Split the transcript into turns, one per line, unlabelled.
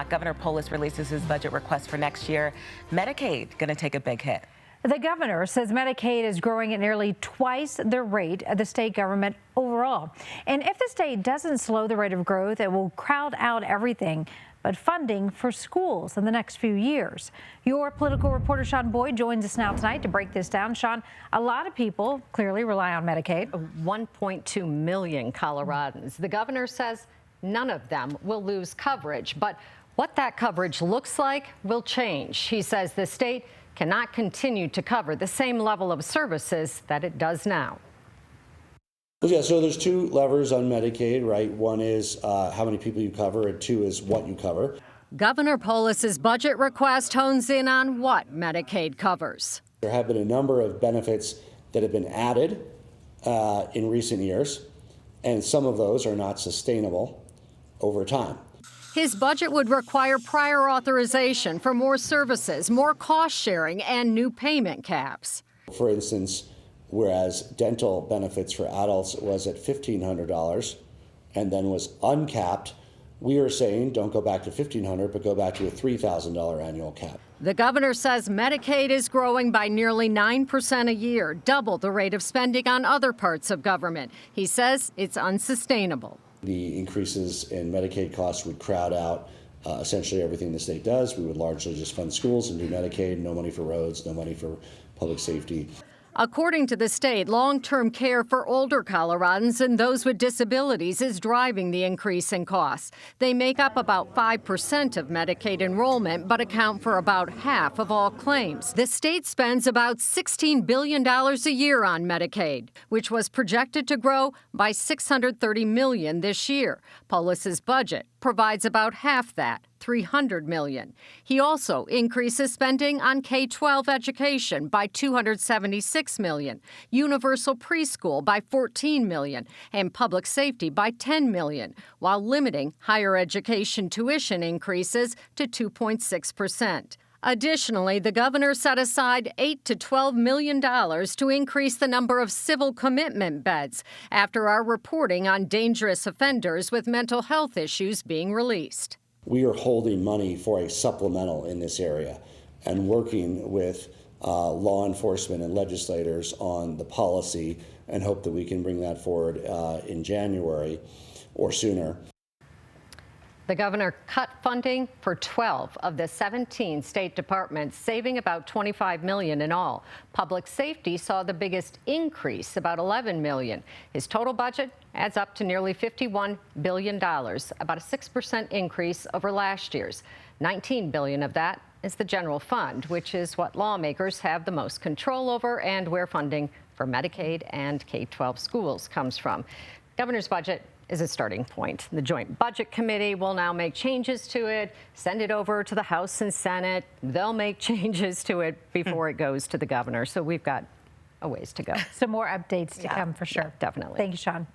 Governor Polis releases his budget request for next year. Medicaid going to take a big hit.
The governor says Medicaid is growing at nearly twice the rate of the state government overall. And if the state doesn't slow the rate of growth, it will crowd out everything but funding for schools in the next few years. Your political reporter Sean Boyd joins us now tonight to break this down. Sean, a lot of people clearly rely on Medicaid.
1.2 million Coloradans. The governor says none of them will lose coverage, but what that coverage looks like will change. He says the state cannot continue to cover the same level of services that it does now.
Yeah, so there's two levers on Medicaid, right? One is how many people you cover, and two is what you cover.
Governor Polis's budget request hones in on what Medicaid covers.
There have been a number of benefits that have been added in recent years, and some of those are not sustainable over time.
His budget would require prior authorization for more services, more cost sharing, and new payment caps.
For instance, whereas dental benefits for adults was at $1,500 and then was uncapped, we are saying don't go back to $1,500, but go back to a $3,000 annual cap.
The governor says Medicaid is growing by nearly 9% a year, double the rate of spending on other parts of government. He says it's unsustainable.
The increases in Medicaid costs would crowd out essentially everything the state does. We would largely just fund schools and do Medicaid, no money for roads, no money for public safety.
According to the state, long-term care for older Coloradans and those with disabilities is driving the increase in costs. They make up about 5% of Medicaid enrollment, but account for about half of all claims. The state spends about $16 billion a year on Medicaid, which was projected to grow by $630 million this year. Polis's budget provides about half that, $300 million. He also increases spending on K-12 education by $276 million, universal preschool by $14 million, and public safety by $10 million, while limiting higher education tuition increases to 2.6%. Additionally, the governor set aside $8 to $12 million to increase the number of civil commitment beds after our reporting on dangerous offenders with mental health issues being released.
We are holding money for a supplemental in this area and working with law enforcement and legislators on the policy and hope that we can bring that forward in January or sooner.
The governor cut funding for 12 of the 17 state departments, saving about $25 million in all. Public safety saw the biggest increase, about $11 million. His total budget adds up to nearly $51 billion, about a 6% increase over last year's. $19 billion of that is the general fund, which is what lawmakers have the most control over and where funding for Medicaid and K-12 schools comes from. Governor's budget is a starting point. The Joint Budget Committee will now make changes to it, send it over to the House and Senate. They'll make changes to it before it goes to the governor. So we've got a ways to go.
Some more updates to come for sure.
Yeah, definitely.
Thank you, Sean.